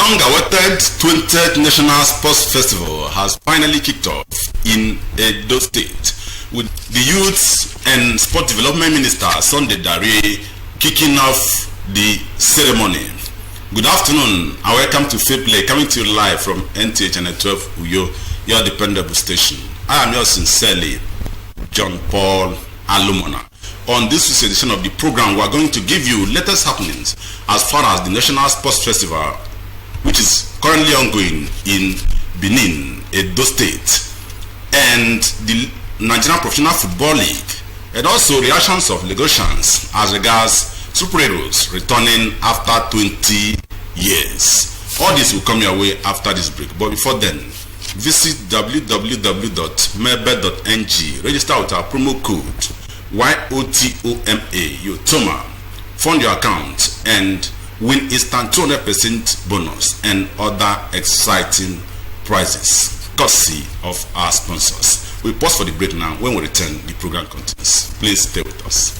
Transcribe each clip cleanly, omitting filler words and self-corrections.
long-awaited 20th National Sports Festival has finally kicked off in Edo State, with the Youth and Sport Development Minister Sunday Dare kicking off the ceremony. Good afternoon and welcome to Fair Play, coming to you live from NTA Channel 12 Uyo, your dependable station. I am yours sincerely, John Paul Alumona. On this week's edition of the program, we are going to give you latest happenings as far as the National Sports Festival, which is currently ongoing in Benin, Edo State, and the Nigerian Professional Football League, and also reactions of Lagosians as regards Super Heroes returning after 20 years. All this will come your way after this break. But before then, visit www.mebet.ng, register with our promo code YOTOMA, fund your account and win instant 200% bonus and other exciting prizes courtesy of our sponsors. We pause for the break now. When we return, the program continues. Please stay with us.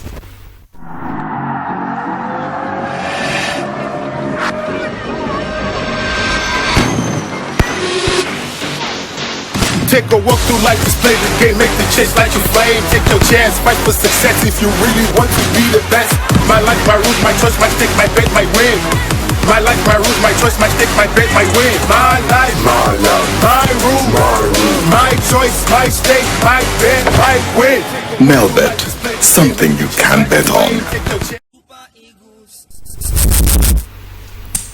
Take a walk through life, display the game, make the chase like you flame. Take your chance, fight for success if you really want to be the best. My life, my rules, my choice, my stake, my bet, my win. My life, my rules, my choice, my stake, my bet, my win. My life, my love, my rule, my choice, my stake, my bet, my win. Melbet, something you can bet on.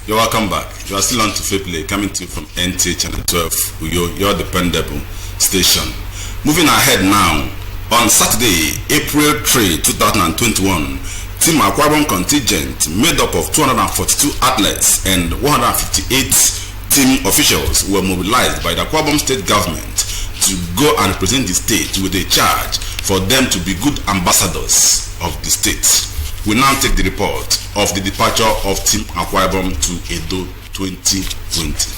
You're welcome back. You are still on to Fair Play, coming to you from NTA Channel 12, your dependable station. Moving ahead now, on Saturday, April 3, 2021, Team Akwa Ibom contingent made up of 242 athletes and 158 team officials were mobilized by the Akwa Ibom state government to go and represent the state with a charge for them to be good ambassadors of the state. We now take the report of the departure of Team Akwa Ibom to Edo 2020.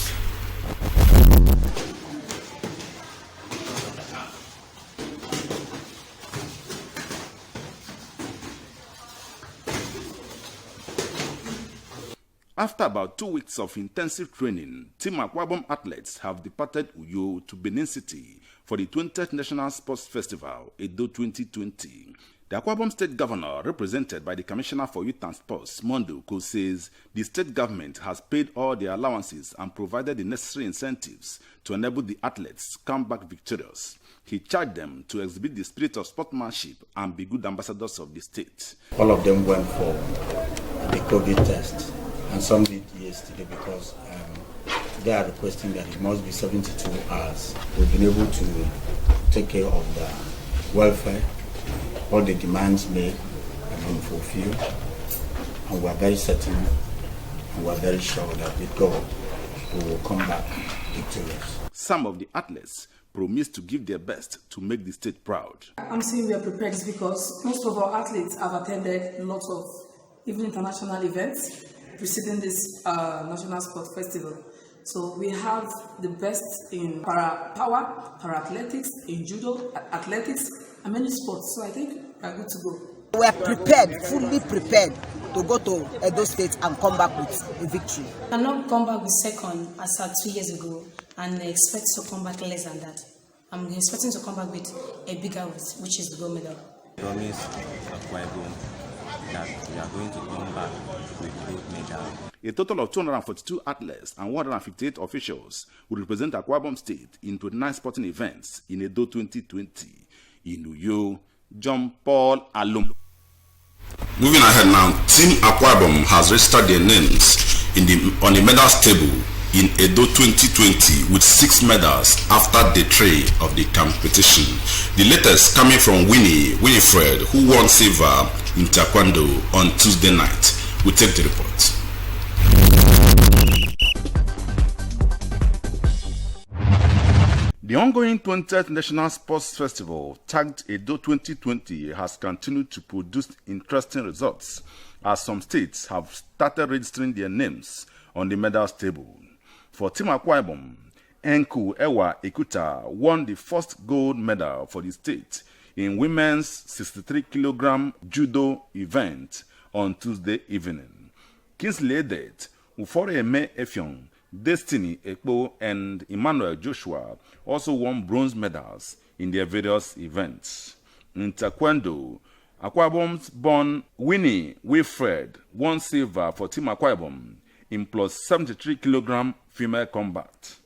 After about 2 weeks of intensive training, Team Akwa Ibom athletes have departed Uyo to Benin City for the 20th National Sports Festival, Edo 2020. The Akwa Ibom State Governor, represented by the Commissioner for Youth and Sports, Mondo Ko, says the state government has paid all their allowances and provided the necessary incentives to enable the athletes come back victorious. He charged them to exhibit the spirit of sportsmanship and be good ambassadors of the state. All of them went for the COVID test, and some did yesterday because they are requesting that it must be 72 hours. We've been able to take care of the welfare. All the demands made have been fulfilled, and we are very certain and we are very sure that with God we will come back victorious. Some of the athletes promised to give their best to make the state proud. I'm saying we are prepared because most of our athletes have attended lots of even international events preceding this National Sports Festival. So we have the best in para-power, para-athletics, in judo, athletics, and many sports. So I think we are good to go. We are prepared, fully prepared to go to Edo State and come back with a victory. I cannot come back with second as at 2 years ago and expect to come back less than that. I'm expecting to come back with a bigger weight, which is the gold medal. Promise Akwa Ibom that we are going to come back with gold medal. A total of 242 athletes and 158 officials will represent Akwa Ibom State in 29 sporting events in Edo 2020. In Uyo, John Paul Alum. Moving ahead now, Team Akwa Ibom has registered their names on the medals table in Edo 2020 with 6 medals after the tray of the competition. The latest coming from Winifred, who won silver in Taekwondo on Tuesday night. We take the report. The ongoing 20th National Sports Festival, tagged Edo 2020, has continued to produce interesting results as some states have started registering their names on the medals table. For Team Akwa Ibom, Enku Ewa Ekuta won the first gold medal for the state in women's 63-kilogram judo event on Tuesday evening. Kingsley Edet Uforeme Effiong Destiny Ekpo and Emmanuel Joshua also won bronze medals in their various events. In Taekwondo, Akwa Ibom's born Winnie Wilfred won silver for Team Akwa Ibom in plus 73 kilogram female combat.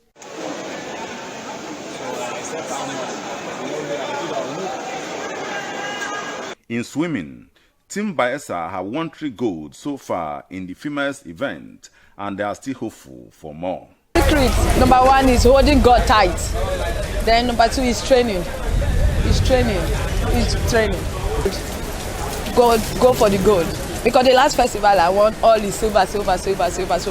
In swimming, Team Bayelsa have won 3 gold so far in the females event, and they are still hopeful for more. Secret number 1 is holding God tight. Then number 2 is training. Go for the gold. Because the last festival I won all is silver. So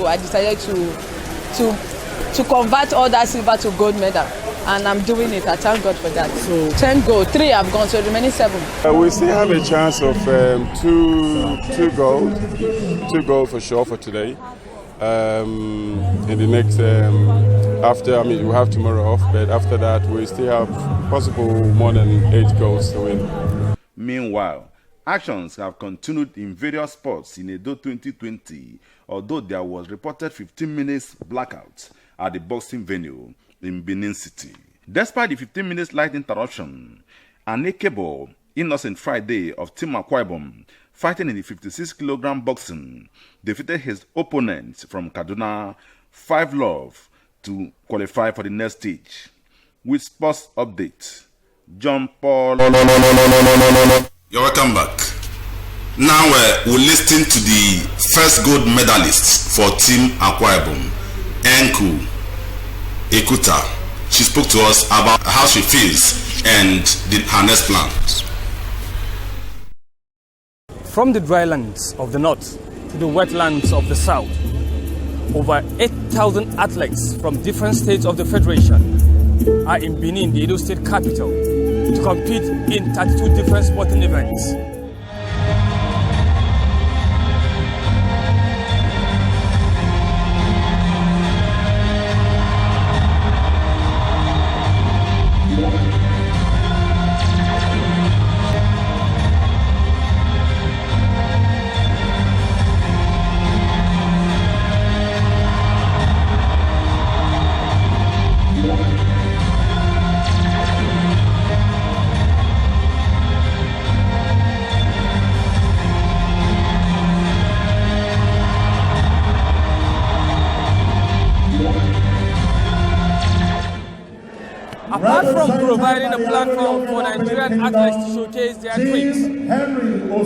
I decided to convert all that silver to gold medal. And I'm doing it. I thank God for that. So 10 gold, 3 have gone, so the remaining 7. We still have a chance of 2 gold for sure for today. In the next we have tomorrow off, but after that we still have possible more than 8 goals to win. Meanwhile, actions have continued in various sports in Edo 2020, although there was reported 15 minutes blackout at the boxing venue in Benin City. Despite the 15 minutes light interruption, Anekebo Innocent Friday of Team Akwa Ibom, fighting in the 56 kilogram boxing, defeated his opponent from Kaduna 5-love to qualify for the next stage. With sports update, John Paul. You're welcome back. Now we'll listen to the first gold medalist for Team Akwa Ibom, Enku Ekuta. She spoke to us about how she feels and her next plans. From the drylands of the north to the wetlands of the south, over 8,000 athletes from different states of the Federation are in Benin, the Edo State capital, to compete in 32 different sporting events. Apart from providing a platform for Nigerian athletes to showcase their dreams,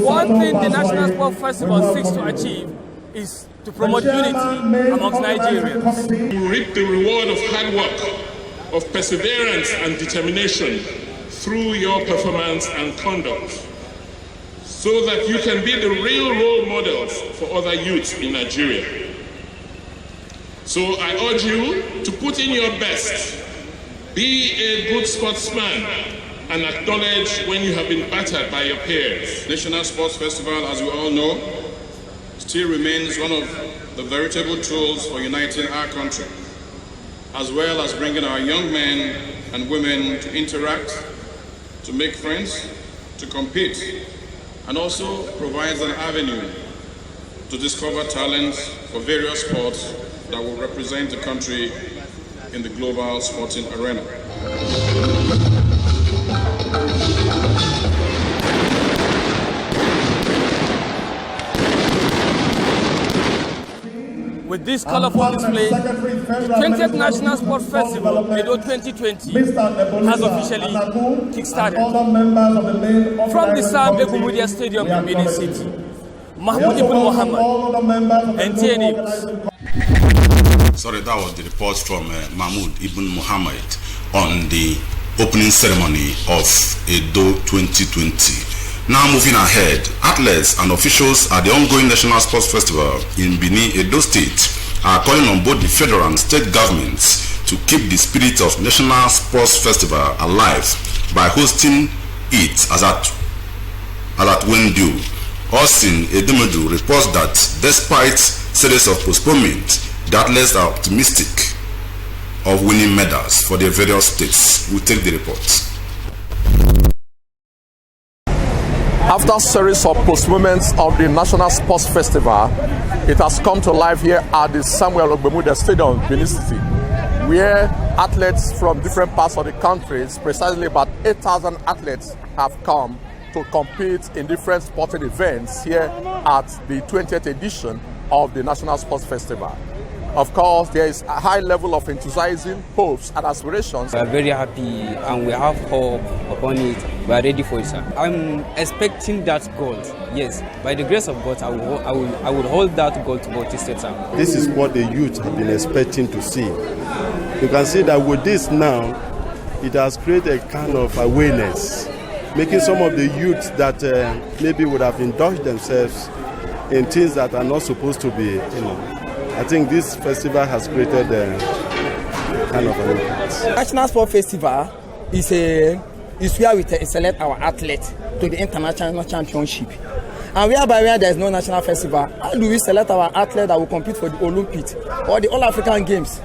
one thing the National Sport Festival seeks to achieve is to promote unity amongst Nigerians. You reap the reward of hard work, of perseverance and determination through your performance and conduct, so that you can be the real role models for other youths in Nigeria. So I urge you to put in your best. Be a good sportsman and acknowledge when you have been battered by your peers. National Sports Festival, as we all know, still remains one of the veritable tools for uniting our country, as well as bringing our young men and women to interact, to make friends, to compete, and also provides an avenue to discover talents for various sports that will represent the country in the global sporting arena. With this colorful display, the 20th National Sport Festival, Edo 2020, has officially kick-started. From the Sam Egumudia Stadium in Benin City, Mahmoud Ibn Muhammad, NTA News. Sorry, that was the report from Mahmoud Ibn Muhammad on the opening ceremony of Edo 2020. Now moving ahead, athletes and officials at the ongoing National Sports Festival in Benin, Edo State are calling on both the federal and state governments to keep the spirit of National Sports Festival alive by hosting it as at Wendu. Austin Edomedu reports that despite series of postponement, the athletes are optimistic of winning medals for their various states. We'll take the report. After a series of postponements of the National Sports Festival, it has come to life here at the Samuel Ogbemudia Stadium, Benin City, where athletes from different parts of the country, precisely about 8,000 athletes, have come to compete in different sporting events here at the 20th edition of the National Sports Festival. Of course, there is a high level of enthusiasm, hopes, and aspirations. We are very happy and we have hope upon it. We are ready for it, sir. I'm expecting that gold. Yes, by the grace of God, I will hold that gold to Bautista, sir. This is what the youth have been expecting to see. You can see that with this now, it has created a kind of awareness, making some of the youth that maybe would have indulged themselves in things that are not supposed to be, I think this festival has created a kind of an impact. National Sport Festival is where we select our athletes to the international championship. And whereby where there is no national festival, how do we select our athletes that will compete for the Olympics or the All-African Games?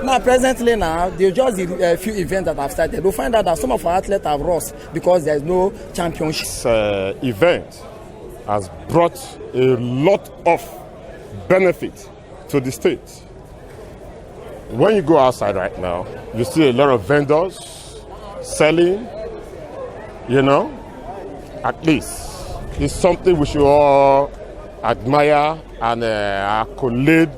Now, presently there's just a few events that have started. We'll find out that some of our athletes have lost because there is no championship. This event has brought a lot of benefit to the state. When you go outside right now, you see a lot of vendors selling, at least. It's something we should all admire and accolade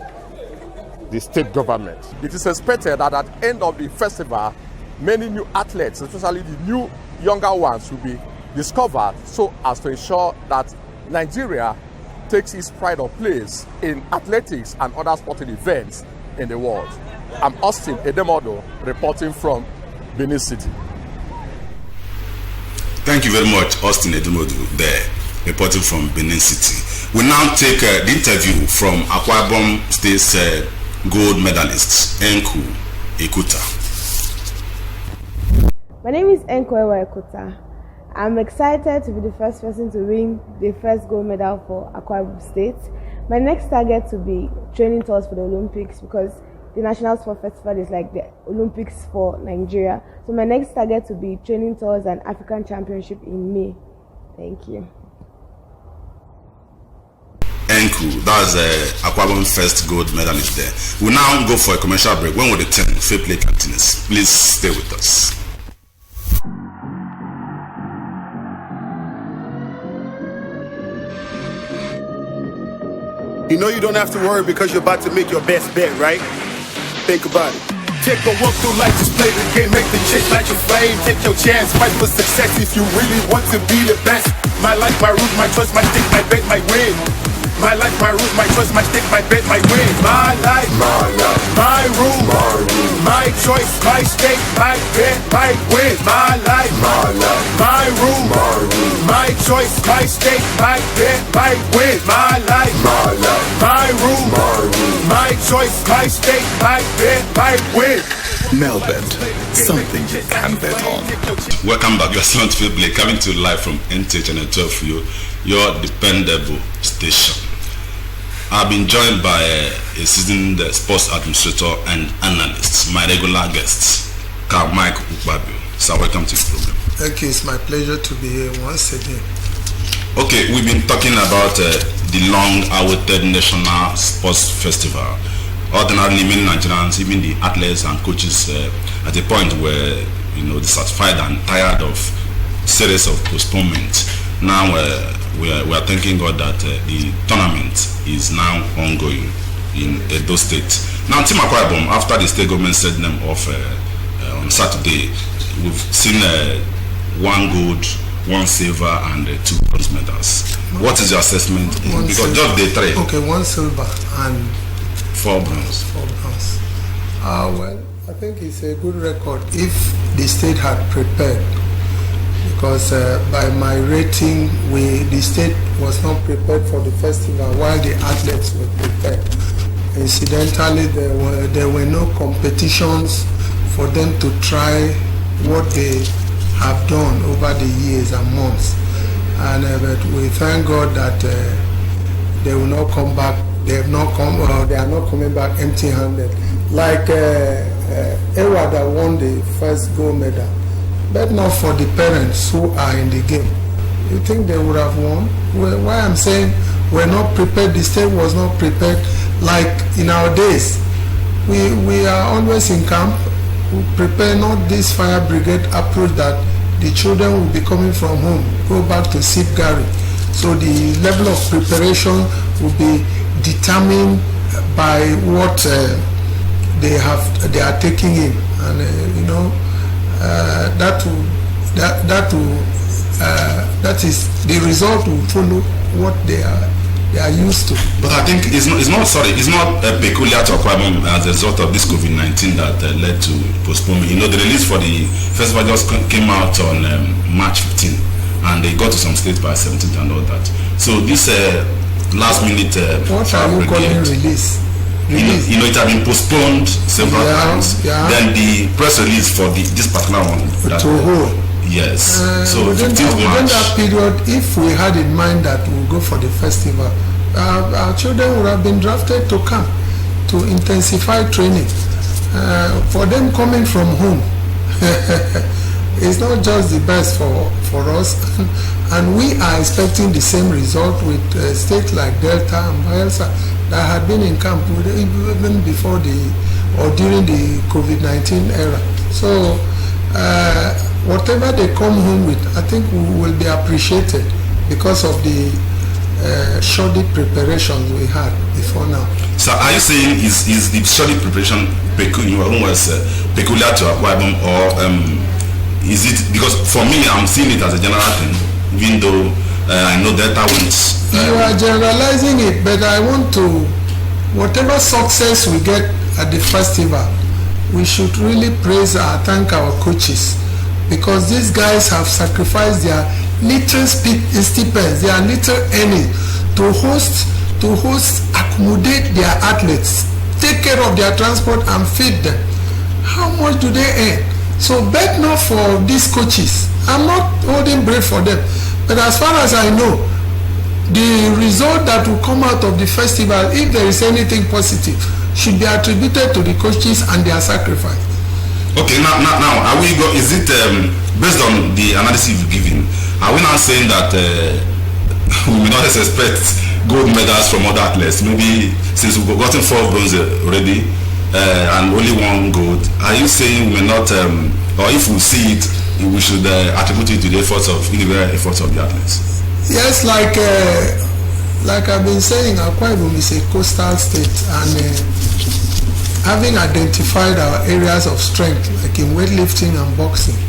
the state government. It is expected that at the end of the festival, many new athletes, especially the new younger ones, will be discovered so as to ensure that Nigeria takes its pride of place in athletics and other sporting events in the world. I'm Austin Edemodo, reporting from Benin City. Thank you very much, Austin Edemodo, there, reporting from Benin City. We now take the interview from Akwa Ibom State's gold medalist, Enku Ekuta. My name is Enku Ekuta. I'm excited to be the first person to win the first gold medal for Akwa Ibom State. My next target to be training tours for the Olympics, because the National Sport Festival is like the Olympics for Nigeria. So my next target to be training tours and African Championship in May. Thank you. Enku, that's Akwa Ibom first gold medalist there. We'll now go for a commercial break. When will the 10 fair play continues? Please stay with us. You know you don't have to worry because you're about to make your best bet, right? Think about it. Take a walk through life, just play the game, make the chase like your flame. Take your chance, fight for success if you really want to be the best. My life, my rules, my choice, my stick, my bet, my win. My life, my rules, my choice, my stick, my bet, my win. My life, my rule, my choice, my stake, my bet, my win. My life, my rule, my choice, my stake, my bet, my win. My life, my rule, my choice, my stake, my bet, my win. Melbet, something you can bet on. Welcome back. You're still on Fair Play, coming to you live from NTA Channel 12 for you, your dependable station. I've been joined by a seasoned sports administrator and analyst, my regular guest, Mike Ukpabio. So welcome to the program. Thank you. It's my pleasure to be here once again. Okay, we've been talking about the long-awaited National Sports Festival. Ordinarily, many Nigerians, even the athletes and coaches, at a point where dissatisfied and tired of series of postponement. Now we are thanking God that the tournament is now ongoing in Edo State. Now, Team Akwa Ibom, after the state government set them off on Saturday, we've seen 1 gold, 1 silver, and 2 bronze medals. What is your assessment? Because just day 3. Okay, 1 silver and 4 bronze. 4 bronze. Well, I think it's a good record if the state had prepared. Because by my rating, the state was not prepared for the festival while the athletes were prepared. Incidentally, there were no competitions for them to try what they have done over the years and months. And but we thank God that they will not come back. They are not coming back empty-handed. Like Ewa that won the first gold medal. But not for the parents who are in the game. You think they would have won? Well, why I'm saying we're not prepared, the state was not prepared. Like in our days, we are always in camp. We prepare not this fire brigade approach that the children will be coming from home, go back to Sip Gary. So the level of preparation will be determined by what they are taking in, and that is the result will follow what they are used to. But I think it's not peculiar to Akwa Ibom as a result of this COVID-19 that led to postponement. The release for the festival just came out on March 15, and they got to some states by 17th and all that. So this last minute what are you calling release? It had been postponed several times. Yeah. Then the press release for this particular one to hold. Yes. So within that period, if we had in mind that we'll go for the festival, our children would have been drafted to come to intensify training. For them coming from home, it's not just the best for us, and we are expecting the same result with states like Delta and Bayelsa that had been in camp even before during the COVID-19 era. So whatever they come home with, I think will be appreciated because of the shoddy preparations we had before now. So are you saying is the shoddy preparation peculiar to Akwa Ibom, or is it because for me I'm seeing it as a general thing, even though I know Delta wins? You are generalizing it, but I want to, whatever success we get at the festival, we should really thank our coaches, because these guys have sacrificed their little stipends, their little earnings to accommodate their athletes, take care of their transport and feed them. How much do they earn? So bet not for these coaches. I'm not holding breath for them, but as far as I know, the result that will come out of the festival, if there is anything positive, should be attributed to the coaches and their sacrifice. Okay, now are we is it based on the analysis you've given, are we now saying that we will not expect gold medals from other athletes? Maybe since we've gotten 4 bronze already and only 1 gold, are you saying we may not, or if we see it, we should attribute it to the individual efforts of the athletes? Yes, like I've been saying, Akwa Ibom is a coastal state, and having identified our areas of strength, like in weightlifting and boxing,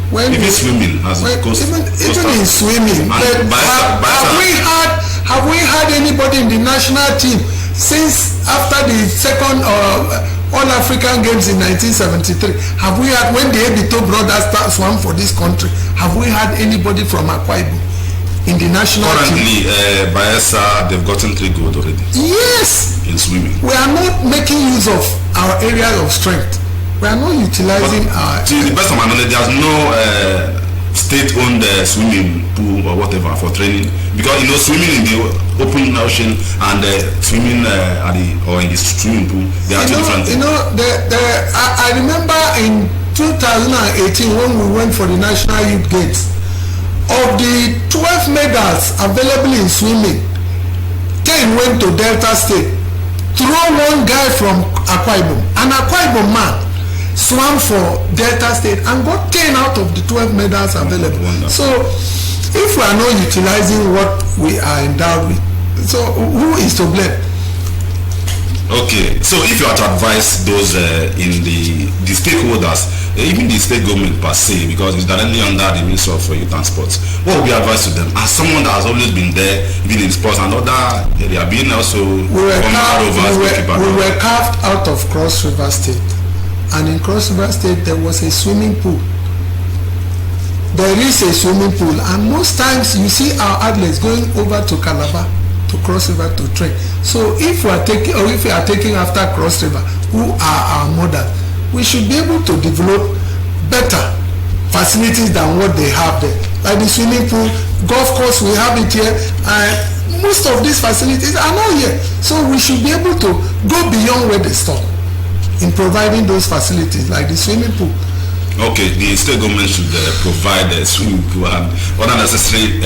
even swimming, even in swimming, have we had anybody in the national team since after the second All African Games in 1973? Have we had, when the Ebito brothers swam for this country, have we had anybody from Akwa Ibom in the national team? Currently, Bayelsa, they've gotten 3 gold already. Yes. In swimming. We are not making use of our areas of strength. We are not utilizing our... To the best of my knowledge, there's no state-owned swimming pool or whatever for training. Because, swimming in the open ocean and swimming or in the swimming pool, they are two different things. I remember in 2018 when we went for the National Youth Games, of the 12 medals available in swimming, 10 went to Delta State. Throw one guy from Akwa Ibom, an Akwa Ibom man, swam for Delta State and got 10 out of the 12 medals available. Wonderful. So if we are not utilizing what we are endowed with, so who is to blame? Okay, so if you are to advise those in the stakeholders, even the state government per se, because it's directly under the Ministry of Youth and Sports, what would be advice to them? As someone that has always been there, even in sports and other area, being also we were carved out of Cross River State, and in Cross River State there was a swimming pool. There is a swimming pool, and most times you see our athletes going over to Calabar, to Cross River to train. So if we are taking after Cross River, who are our mothers, we should be able to develop better facilities than what they have there. Like the swimming pool, golf course, we have it here, and most of these facilities are not here. So we should be able to go beyond where they stop in providing those facilities, like the swimming pool. Okay, the state government should provide swimming pool and other necessary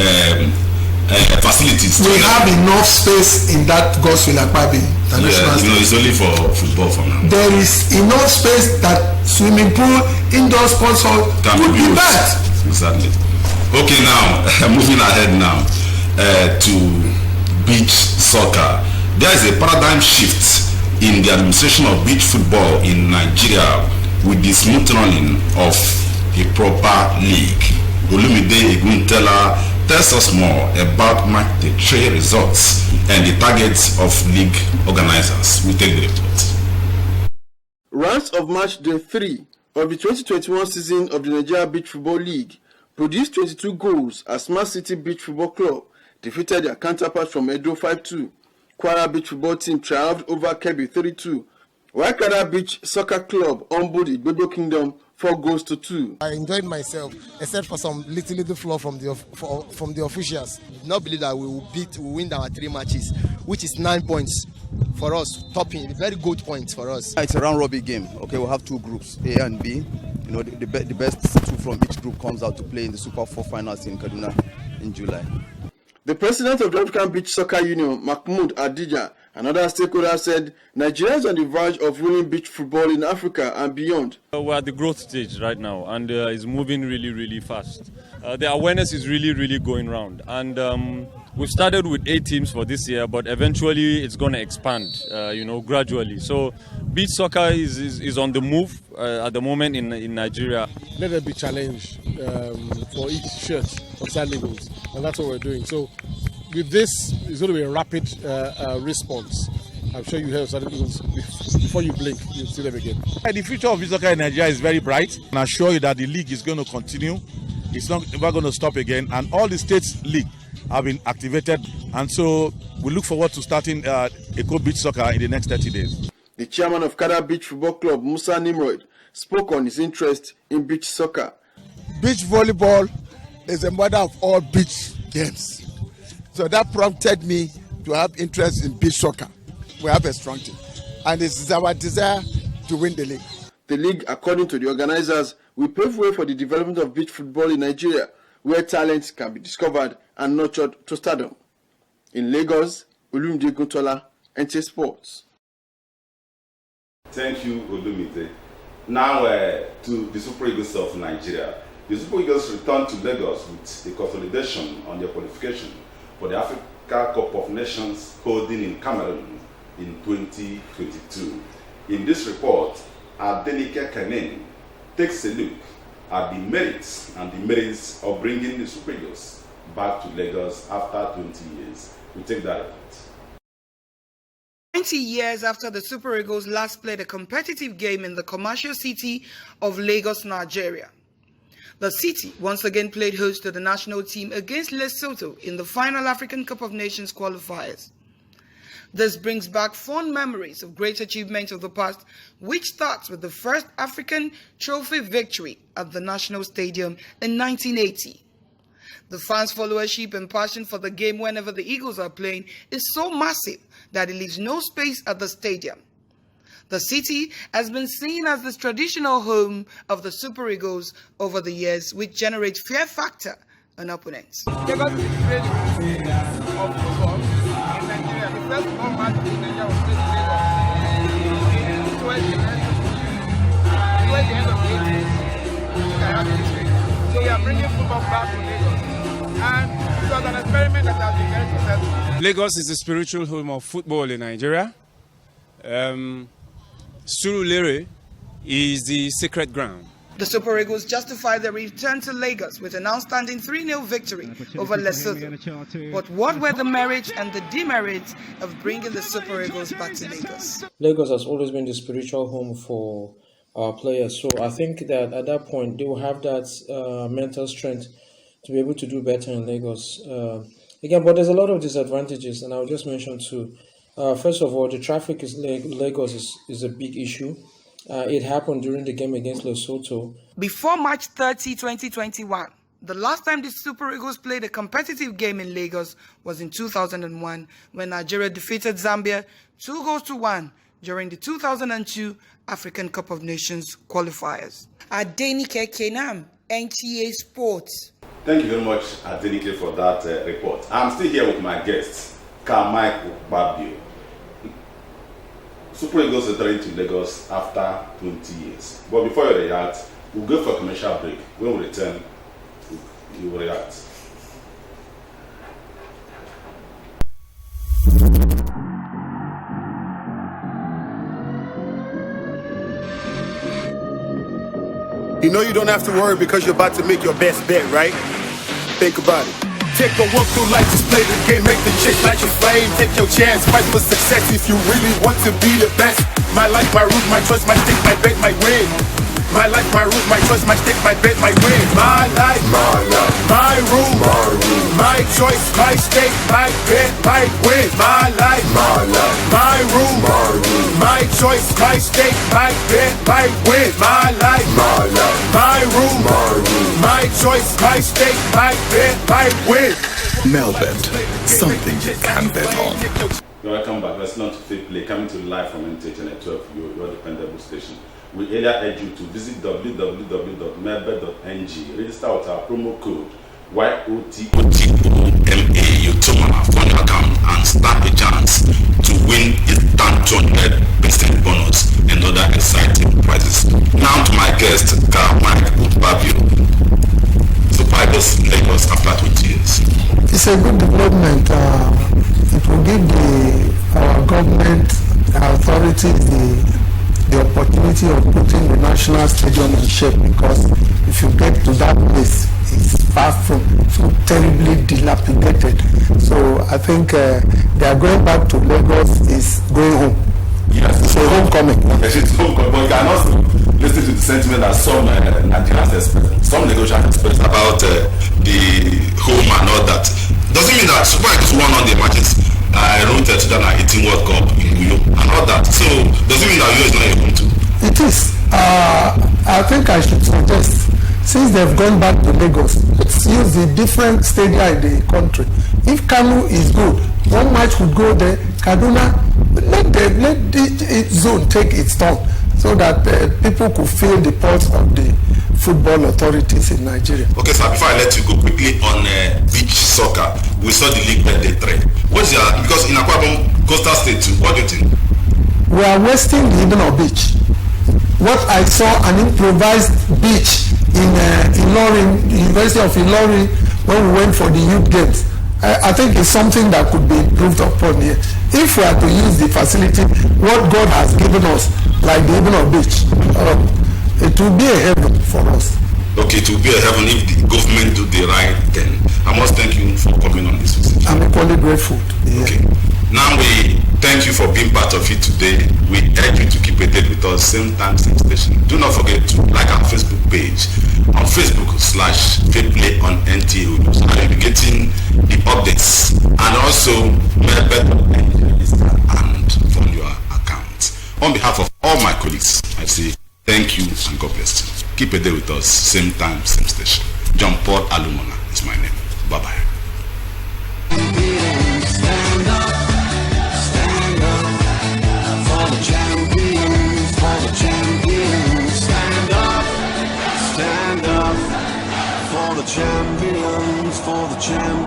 facilities. We have enough space in that Godswill Akpabi. It's only for football for now. There is enough space that swimming pool, indoor sports hall would be bad. Exactly. Okay, now moving ahead now to beach soccer. There is a paradigm shift in the administration of beach football in Nigeria with the smooth running of a proper league. Olumide Eguntela tells us more about match day 3 results and the targets of league organizers. We take the report. Rounds of match day 3 of the 2021 season of the Nigeria Beach Football League produced 22 goals as Smart City Beach Football Club defeated their counterparts from Edo 5-2. Kwara Beach Football Team triumphed over Kebbi 3-2. While Kwara Beach Soccer Club humbled Igbodo Kingdom 4-2. I enjoyed myself, except for some little flaw from the officials. I did not believe that we will win our 3 matches, which is 9 points for us, topping, very good points for us. It's a round robin game. Okay, we'll have 2 groups, A and B. You know, the best 2 from each group comes out to play in the Super 4 finals in Kaduna in July. The president of the African Beach Soccer Union, Mahmoud Adija, and other stakeholders said Nigeria is on the verge of ruling beach football in Africa and beyond. We're at the growth stage right now, and it's moving really fast. The awareness is really going round, and we've started with 8 teams for this year, but eventually it's going to expand, gradually. So beach soccer is on the move at the moment in Nigeria. Let there be challenge for each shirt of Sand Eagles, and that's what we're doing. So with this, it's going to be a rapid response. I'm sure you heard Sand Eagles before you blink, you'll see them again. The future of beach soccer in Nigeria is very bright, and I assure you that the league is going to continue. It's not ever going to stop again, and all the states league have been activated, and so we look forward to starting Eco Beach Soccer in the next 30 days. The chairman of Kada Beach Football Club, Musa Nimrod, spoke on his interest in beach soccer. Beach volleyball is the mother of all beach games. So that prompted me to have interest in beach soccer. We have a strong team, and it's our desire to win the league. The league, according to the organizers, will pave way for the development of beach football in Nigeria, where talents can be discovered and nurtured to stardom. In Lagos, Olumide Eguntela, NTA Sports. Thank you, Olumide. Now to the Super Eagles of Nigeria. The Super Eagles returned to Lagos with a consolidation on their qualification for the Africa Cup of Nations holding in Cameroon in 2022. In this report, Adenike Kanen takes a look at the merits of bringing the Super Eagles back to Lagos after 20 years. We take that report. 20 years after the Super Eagles last played a competitive game in the commercial city of Lagos, Nigeria, the city once again played host to the national team against Lesotho in the final African Cup of Nations qualifiers. This brings back fond memories of great achievements of the past, which starts with the first African trophy victory at the National Stadium in 1980. The fans' followership and passion for the game whenever the Eagles are playing is so massive that it leaves no space at the stadium. The city has been seen as the traditional home of the Super Eagles over the years, which generates fear factor on opponents. Lagos is great of football in Nigeria. The first football match in Nigeria was played in Lagos. Towards the end of the 80s, so we are bringing football back to Lagos. And it was an experiment that has been very successful. Lagos is the spiritual home of football in Nigeria. Surulere is the sacred ground. The Super Eagles justified their return to Lagos with an outstanding 3-0 victory over Lesotho. But what were the merits and the demerits of bringing the Super Eagles back to Lagos? Lagos has always been the spiritual home for our players. So I think that at that point, they will have that mental strength to be able to do better in Lagos. Again, but there's a lot of disadvantages, and I'll just mention two. First of all, the traffic in Lagos is a big issue. It happened during the game against Lesotho. Before March 30, 2021, the last time the Super Eagles played a competitive game in Lagos was in 2001, when Nigeria defeated Zambia 2-1 during the 2002 African Cup of Nations qualifiers. Adenike Kenam, NTA Sports. Thank you very much, Adenike, for that report. I'm still here with my guest, Carmichael Babio. Super Eagles returning to Lagos after 20 years. But before you react, we'll go for a commercial break. When we return, you will react. You know you don't have to worry because you're about to make your best bet, right? Think about it. Take a walk through life, just play the game, make the chase like your flame. Take your chance, fight for success if you really want to be the best. My life, my route, my choice, my stick, my bet, my win. My life, my route, my choice, my stick, my bet, my win. My life, my route, my choice, my stake, my bet, my win. My life, my route, my choice, my stake, my bet, my win. My life, my route, my choice, my stake, my bet, my win. Melbet, something you can bet on. Welcome back. Let's not Fair Play, coming to live from NTA Channel 12, your dependable station. We earlier urge you to visit www.melbet.ng, register with our promo code YOTOMA, YOTOMA, for your account and stand a chance to win instant 200% bonus and other exciting prizes. Now to my guest, Carmichael Babio. Super Eagles Lagos after 20 years. It's a good development. It will give our government, our authorities, the opportunity of putting the national stadium in shape, because if you get to that place, it's far from so terribly dilapidated. So I think they are going back to Lagos is going home. Yes, so homecoming. Yes, it's homecoming, but you can also listen to the sentiment that some Nigerians expect, some negotiators expect about the home and all that. Doesn't mean that Super Eagles won on the matches. I wrote 2018 World Cup in Uyo and all that. So does it mean that Uyo is not a home too? It is. I think I should suggest, since they've gone back to Lagos, let's use the different stadia in the country. If Kanu is good, one match would go there. Kaduna, let the zone take its turn, so that people could feel the pulse of the football authorities in Nigeria. Okay, sir, before I let you go quickly on beach soccer, we saw the league birthday trend. What's your, because in Akwa Ibom, Coastal State too, what do you think? We are wasting the Ibom beach. What I saw, an improvised beach in Ilorin, University of Ilorin, when we went for the youth games. I think it's something that could be improved upon here. If we are to use the facility, what God has given us, like the Ibom beach, it will be a heaven for us. Okay, it will be a heaven if the government do the right thing. I must thank you for coming on this visit. I'm equally grateful. Yeah. Okay. Now we thank you for being part of it today. We urge you to keep a date with us, same time, same station. Do not forget to like our Facebook page on Facebook/FairPlay on NTA Uyo. So you'll be getting the updates and also and from your account. On behalf of all my colleagues, I say thank you and God bless you. Keep a day with us, same time, same station. John Paul Alumona is my name. Bye-bye. Stand up for the champions, for the champions. Stand up for the champions, for the champions.